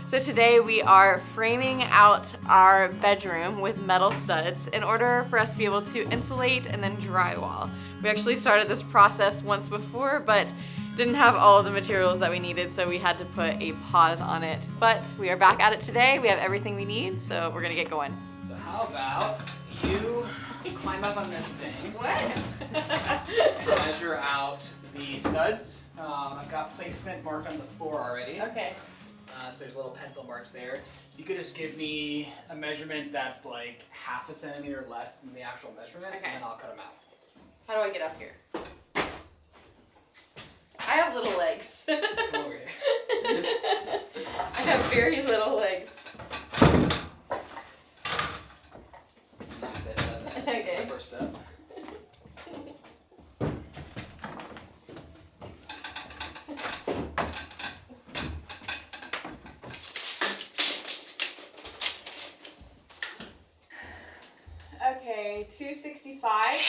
So today we are framing out our bedroom with metal studs in order for us to be able to insulate and then drywall. We actually started this process once before, but didn't have all of the materials that we needed, so we had to put a pause on it. But we are back at it today. We have everything we need, so we're gonna get going. So how about you climb up on this thing? What? And measure out the studs. I've got placement marked on the floor already. Okay. So there's little pencil marks there. You could just give me a measurement that's like half a centimeter less than the actual measurement, Okay. and then I'll cut them out. How do I get up here? I have little legs. Come over here. I have very little legs. Use this as Okay. the first step. Okay, 265.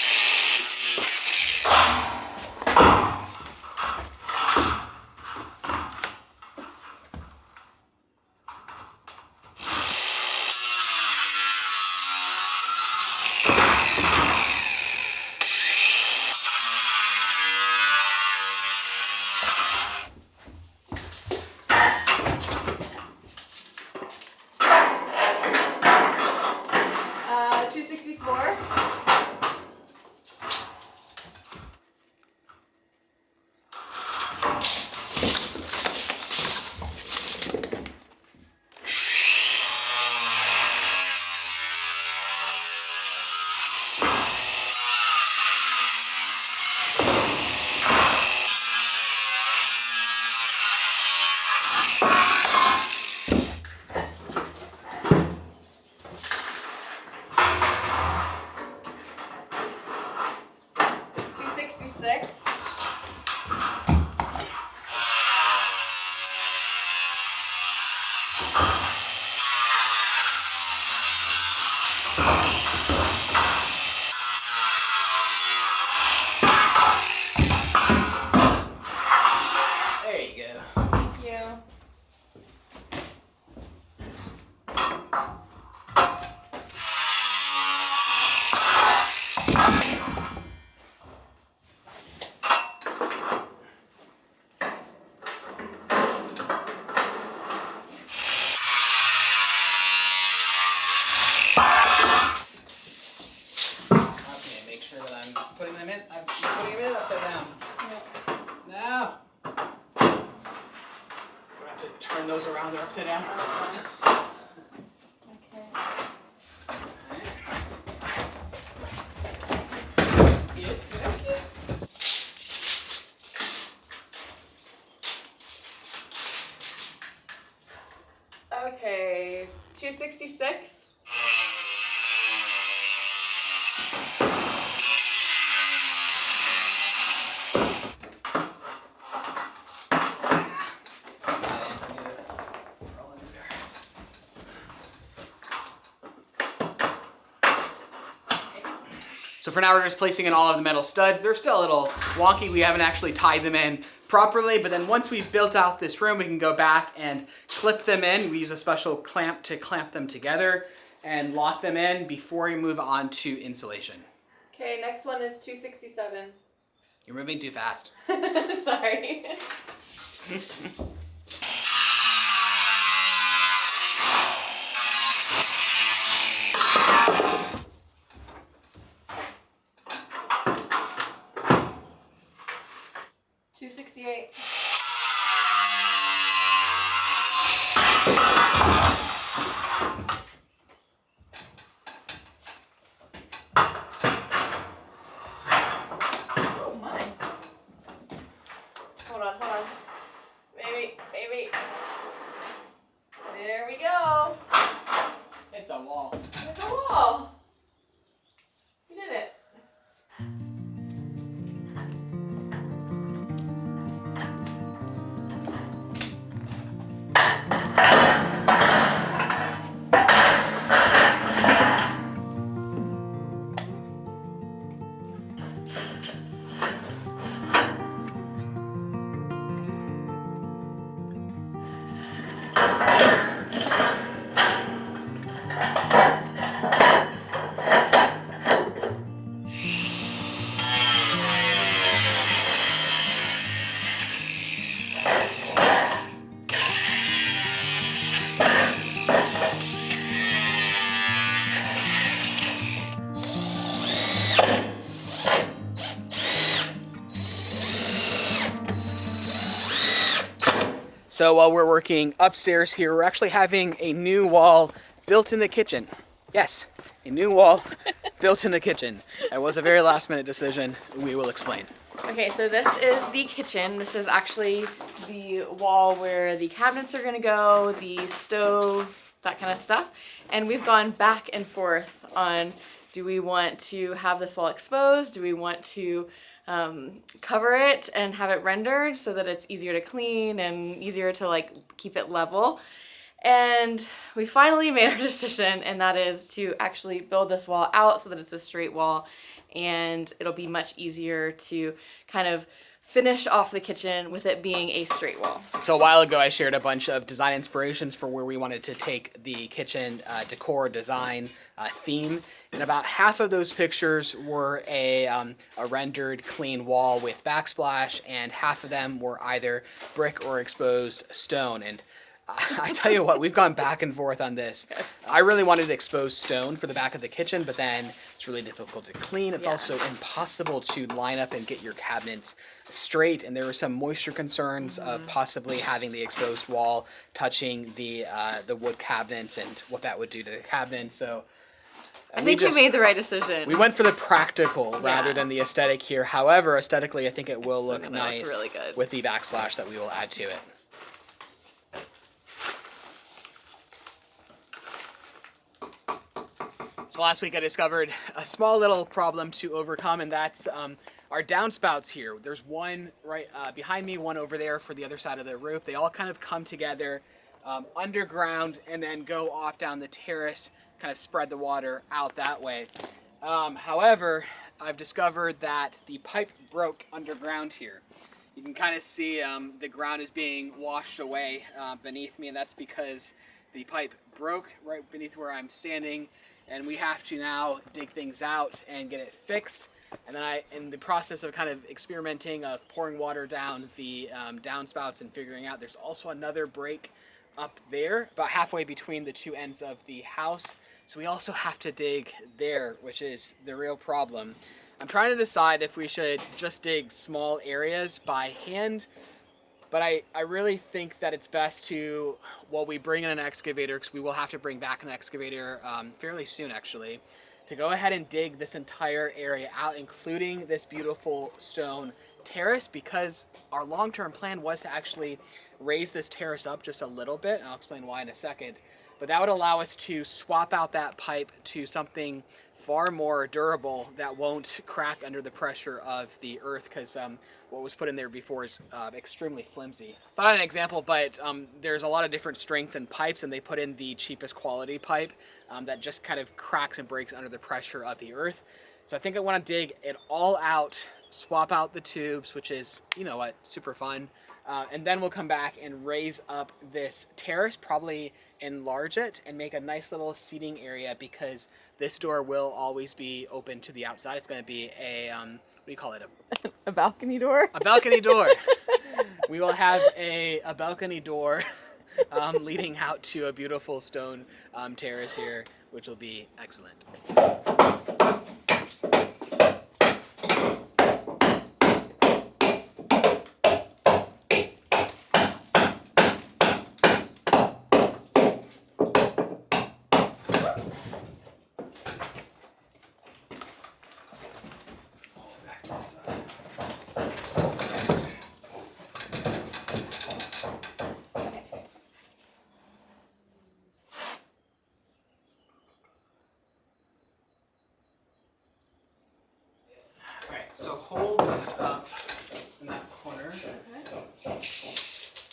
Turn those around, they're upside down. Okay. Okay, 266. So for now we're just placing in all of the metal studs. They're still a little wonky. We haven't actually tied them in properly, but then once we've built out this room, we can go back and clip them in. We use a special clamp to clamp them together and lock them in before we move on to insulation. Okay, next one is 267. You're moving too fast. Sorry. $268. Oh my. Hold on. Baby. There we go. It's a wall. It's a wall. You did it. So while we're working upstairs here, we're actually having a new wall built in the kitchen. Yes, a new wall built in the kitchen. It was a very last minute decision. We will explain. Okay, so this is the kitchen. This is actually the wall where the cabinets are gonna go, the stove, that kind of stuff. And we've gone back and forth on, do we want to have this wall exposed? Do we want to cover it and have it rendered so that it's easier to clean and easier to like keep it level? And we finally made our decision, and that is to actually build this wall out so that it's a straight wall, and it'll be much easier to kind of finish off the kitchen with it being a straight wall. So a while ago I shared a bunch of design inspirations for where we wanted to take the kitchen decor design theme, and about half of those pictures were a rendered clean wall with backsplash, and half of them were either brick or exposed stone. And I tell you what, we've gone back and forth on this. I really wanted exposed stone for the back of the kitchen, but then it's really difficult to clean. It's also impossible to line up and get your cabinets straight, and there were some moisture concerns of possibly having the exposed wall touching the wood cabinets and what that would do to the cabinet. So I think we made the right decision. We went for the practical rather than the aesthetic here. However, aesthetically, I think it will look nice really good with the backsplash that we will add to it. So last week I discovered a small little problem to overcome, and that's our downspouts here. There's one right behind me, one over there for the other side of the roof. They all kind of come together underground and then go off down the terrace, kind of spread the water out that way. However, I've discovered that the pipe broke underground here. You can kind of see the ground is being washed away beneath me, and that's because the pipe broke right beneath where I'm standing. And we have to now dig things out and get it fixed. And then in the process of kind of experimenting of pouring water down the downspouts and figuring out, there's also another break up there, about halfway between the two ends of the house. So we also have to dig there, which is the real problem. I'm trying to decide if we should just dig small areas by hand, but I really think that it's best to, while we bring in an excavator, because we will have to bring back an excavator fairly soon actually, to go ahead and dig this entire area out, including this beautiful stone terrace, because our long-term plan was to actually raise this terrace up just a little bit, and I'll explain why in a second. But that would allow us to swap out that pipe to something far more durable that won't crack under the pressure of the earth, because what was put in there before is extremely flimsy. Thought of an example, but there's a lot of different strengths in pipes, and they put in the cheapest quality pipe that just kind of cracks and breaks under the pressure of the earth. So I think I want to dig it all out, swap out the tubes, which is, you know what, super fun. And then we'll come back and raise up this terrace, probably enlarge it and make a nice little seating area, because this door will always be open to the outside. It's going to be a, what do you call it? A balcony door? A balcony door. We will have a balcony door leading out to a beautiful stone terrace here, which will be excellent. So hold this up in that corner. Okay.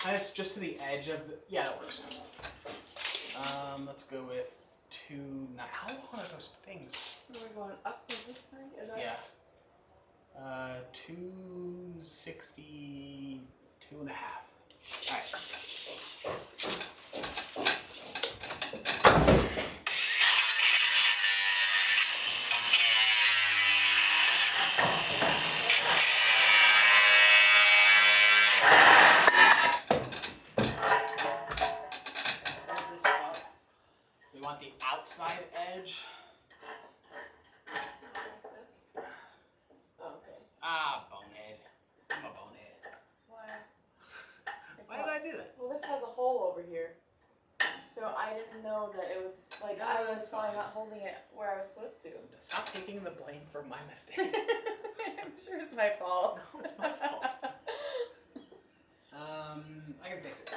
Kind of just to the edge of the, yeah, that works. Let's go with 290. How long are those things? We're going up to this side? Is that yeah. 262 and a half. All right. The outside edge. Oh, okay. Ah, bonehead. I'm a bonehead. Why? didn't know that it was like No, I was that's probably fine. not holding it where I was supposed to. Stop taking the blame for my mistake. I'm sure it's my fault. No, it's my fault. I can fix it.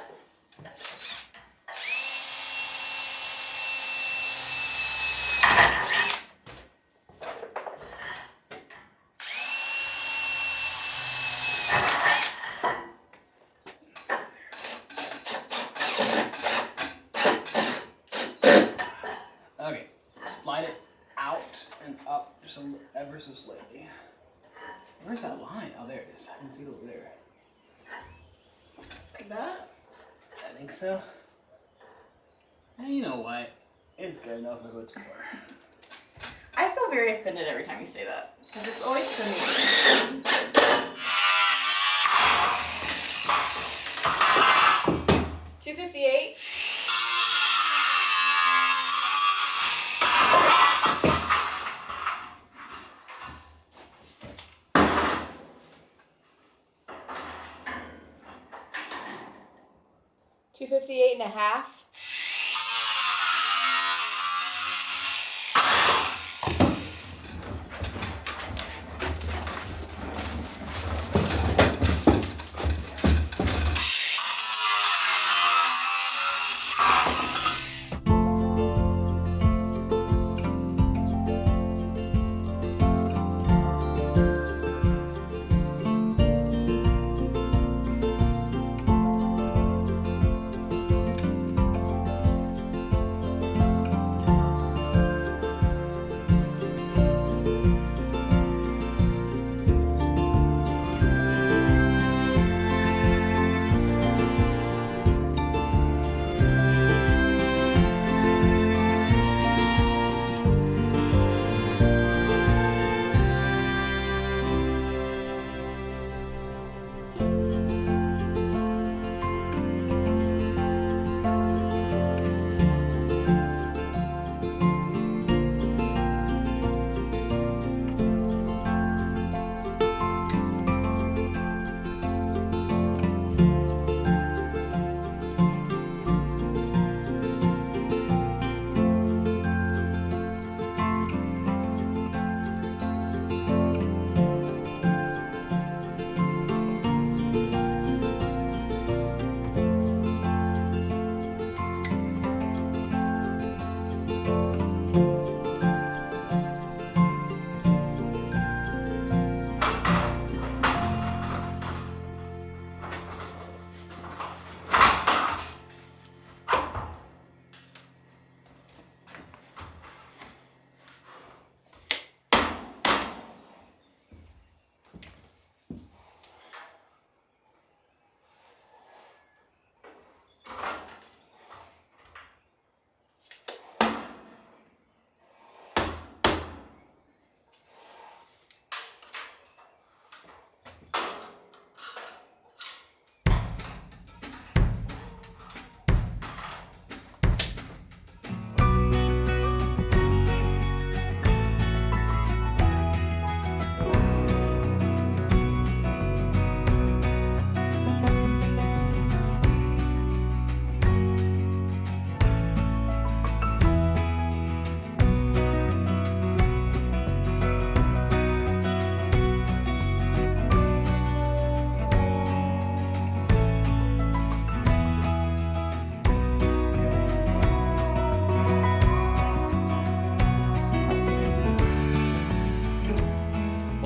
Okay, slide it out and up just ever so slightly. Where's that line? Oh, there it is. I didn't see it over there. Like that? I think so. And you know what? It's good enough if it's more. I feel very offended every time you say that. Because it's always for me. 258. $258.5.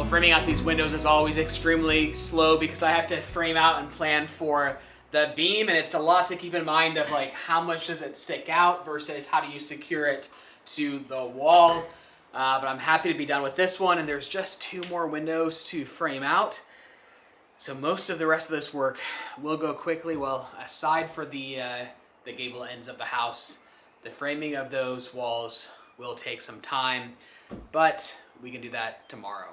Framing out these windows is always extremely slow because I have to frame out and plan for the beam, and it's a lot to keep in mind of like how much does it stick out versus how do you secure it to the wall. But I'm happy to be done with this one, and there's just 2 more windows to frame out. So most of the rest of this work will go quickly. Well, aside for the gable ends of the house, the framing of those walls will take some time, but we can do that tomorrow.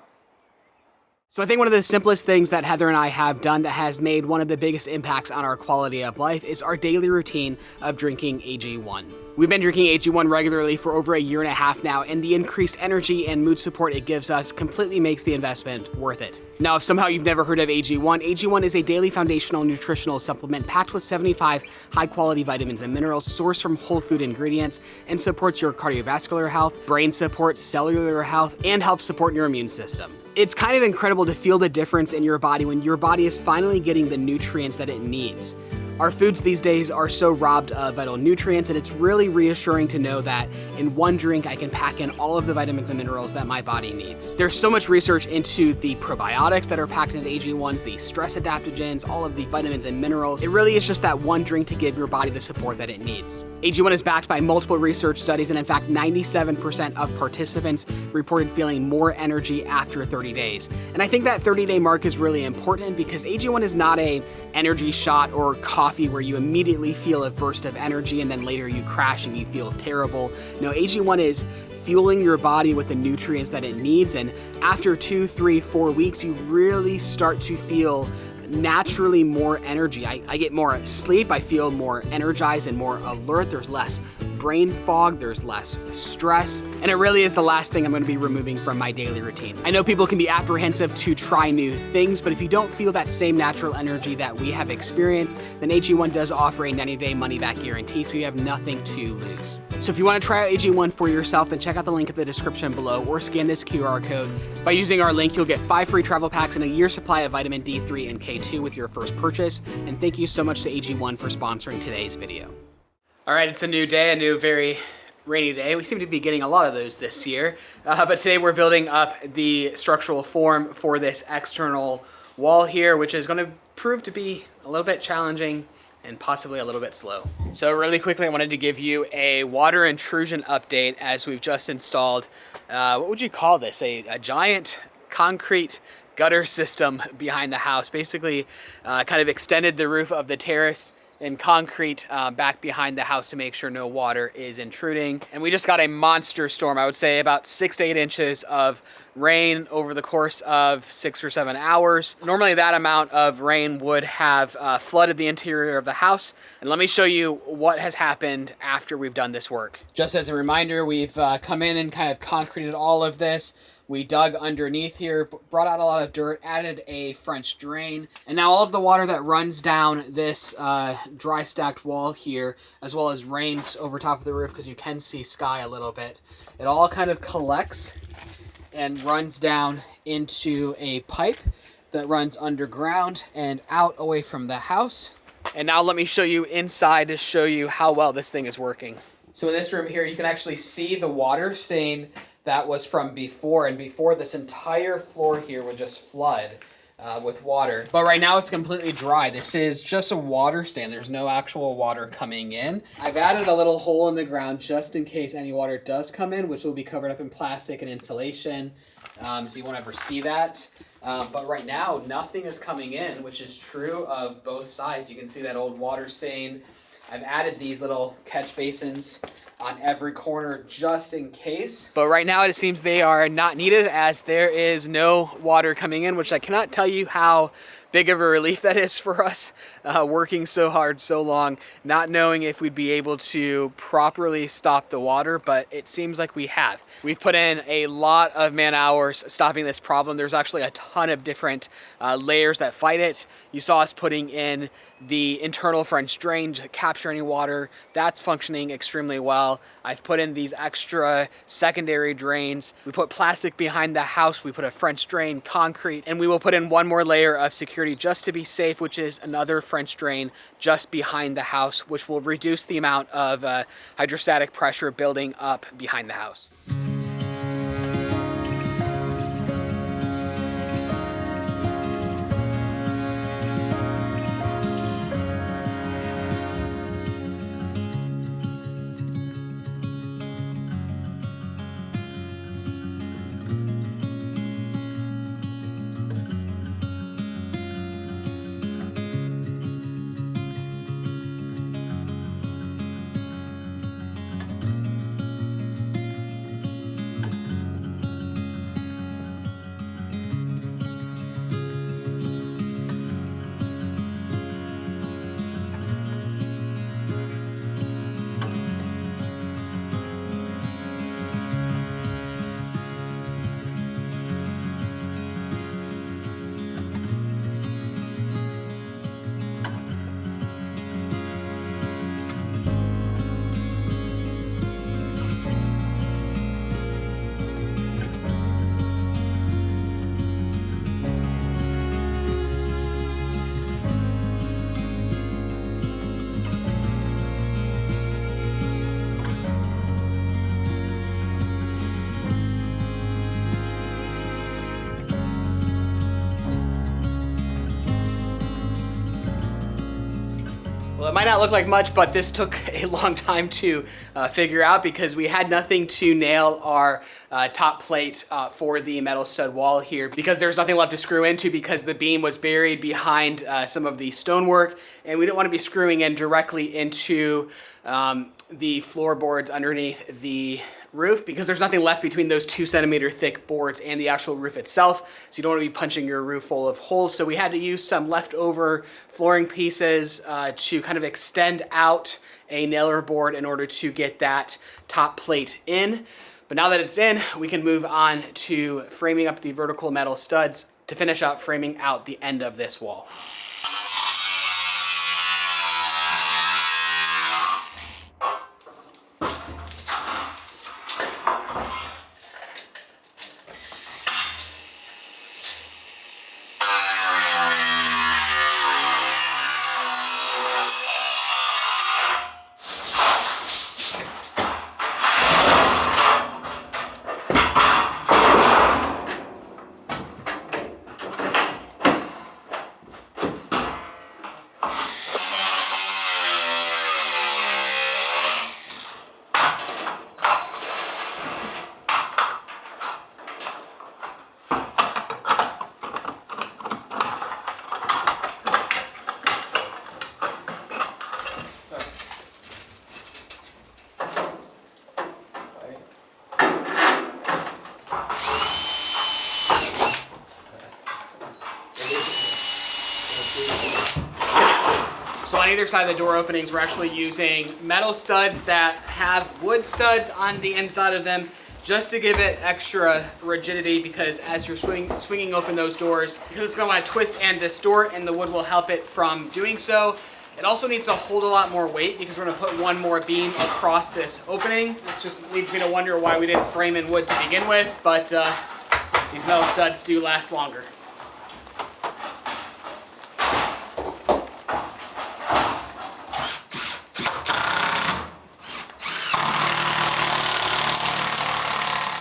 So I think one of the simplest things that Heather and I have done that has made one of the biggest impacts on our quality of life is our daily routine of drinking AG1. We've been drinking AG1 regularly for over a year and a half now, and the increased energy and mood support it gives us completely makes the investment worth it. Now, if somehow you've never heard of AG1, AG1 is a daily foundational nutritional supplement packed with 75 high-quality vitamins and minerals sourced from whole food ingredients and supports your cardiovascular health, brain support, cellular health, and helps support your immune system. It's kind of incredible to feel the difference in your body when your body is finally getting the nutrients that it needs. Our foods these days are so robbed of vital nutrients, and it's really reassuring to know that in one drink I can pack in all of the vitamins and minerals that my body needs. There's so much research into the probiotics that are packed into AG1s, the stress adaptogens, all of the vitamins and minerals. It really is just that one drink to give your body the support that it needs. AG1 is backed by multiple research studies, and in fact 97% of participants reported feeling more energy after 30 days. And I think that 30-day mark is really important because AG1 is not a energy shot or coffee where you immediately feel a burst of energy and then later you crash and you feel terrible. No, AG1 is fueling your body with the nutrients that it needs, and after 2, 3, 4 weeks, you really start to feel naturally more energy. I get more sleep, I feel more energized and more alert, there's less brain fog, there's less stress, and it really is the last thing I'm going to be removing from my daily routine. I know people can be apprehensive to try new things, but if you don't feel that same natural energy that we have experienced, then AG1 does offer a 90-day money-back guarantee, so you have nothing to lose. So if you want to try out AG1 for yourself, then check out the link in the description below or scan this QR code. By using our link, you'll get 5 free travel packs and a year's supply of vitamin D3 and K2 with your first purchase. And thank you so much to AG1 for sponsoring today's video. All right, it's a new day, a new very rainy day. We seem to be getting a lot of those this year, but today we're building up the structural form for this external wall here, which is going to prove to be a little bit challenging and possibly a little bit slow. So really quickly, I wanted to give you a water intrusion update as we've just installed, what would you call this? A giant concrete gutter system behind the house. Basically kind of extended the roof of the terrace in concrete back behind the house to make sure no water is intruding. And we just got a monster storm, I would say about 6 to 8 inches of rain over the course of 6 or 7 hours. Normally that amount of rain would have flooded the interior of the house. And let me show you what has happened after we've done this work. Just as a reminder, we've come in and kind of concreted all of this. We dug underneath here, brought out a lot of dirt, added a French drain, and now all of the water that runs down this dry stacked wall here, as well as rains over top of the roof, because you can see sky a little bit, it all kind of collects and runs down into a pipe that runs underground and out away from the house. And now let me show you inside to show you how well this thing is working. So in this room here, you can actually see the water stain that was from before, and before this entire floor here would just flood with water. But right now it's completely dry. This is just a water stand. There's no actual water coming in. I've added a little hole in the ground just in case any water does come in, which will be covered up in plastic and insulation, so you won't ever see that. But right now, nothing is coming in, which is true of both sides. You can see that old water stain. I've added these little catch basins on every corner just in case. But right now it seems they are not needed as there is no water coming in, which I cannot tell you how big of a relief that is for us, working so hard so long, not knowing if we'd be able to properly stop the water, but it seems like we have. We've put in a lot of man hours stopping this problem. There's actually a ton of different layers that fight it. You saw us putting in the internal French drain to capture any water. That's functioning extremely well. I've put in these extra secondary drains. We put plastic behind the house. We put a French drain, concrete, and we will put in one more layer of security just to be safe, which is another French drain just behind the house, which will reduce the amount of hydrostatic pressure building up behind the house. Well, it might not look like much, but this took a long time to figure out because we had nothing to nail our top plate for the metal stud wall here because there's nothing left to screw into because the beam was buried behind some of the stonework, and we didn't want to be screwing in directly into the floorboards underneath the roof because there's nothing left between those 2 centimeter thick boards and the actual roof itself, so you don't want to be punching your roof full of holes. So we had to use some leftover flooring pieces to kind of extend out a nailer board in order to get that top plate in. But now that it's in, we can move on to framing up the vertical metal studs to finish up framing out the end of this wall. So on either side of the door openings, we're actually using metal studs that have wood studs on the inside of them just to give it extra rigidity, because as you're swinging open those doors, because it's going to want to twist and distort, and the wood will help it from doing so. It also needs to hold a lot more weight because we're going to put one more beam across this opening. This just leads me to wonder why we didn't frame in wood to begin with, but these metal studs do last longer.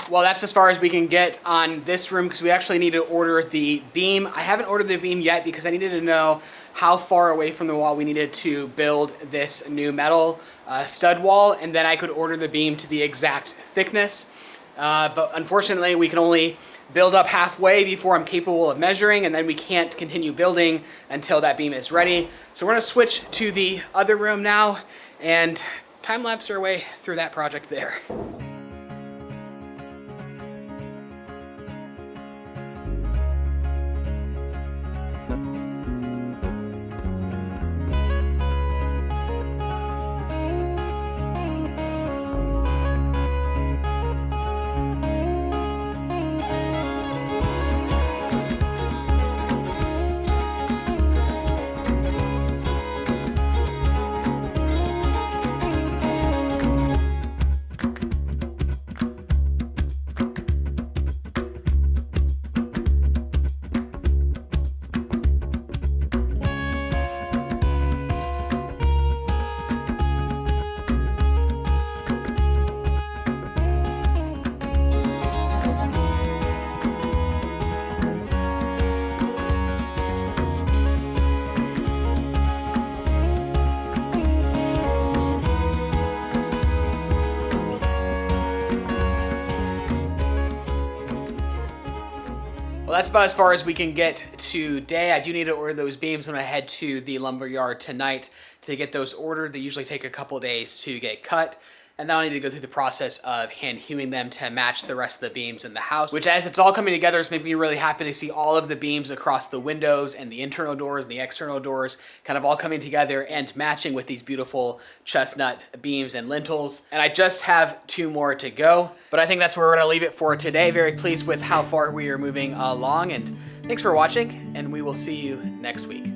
Well, that's as far as we can get on this room because we actually need to order the beam. I haven't ordered the beam yet because I needed to know how far away from the wall we needed to build this new metal stud wall, and then I could order the beam to the exact thickness. But unfortunately, we can only build up halfway before I'm capable of measuring, and then we can't continue building until that beam is ready. So we're gonna switch to the other room now and time-lapse our way through that project there. Well, that's about as far as we can get today. I do need to order those beams when I head to the lumber yard tonight to get those ordered. They usually take a couple days to get cut. And now I need to go through the process of hand hewing them to match the rest of the beams in the house, which as it's all coming together is making me really happy to see all of the beams across the windows and the internal doors and the external doors kind of all coming together and matching with these beautiful chestnut beams and lintels. And I just have 2 more to go, but I think that's where we're gonna leave it for today. Very pleased with how far we are moving along, and thanks for watching, and we will see you next week.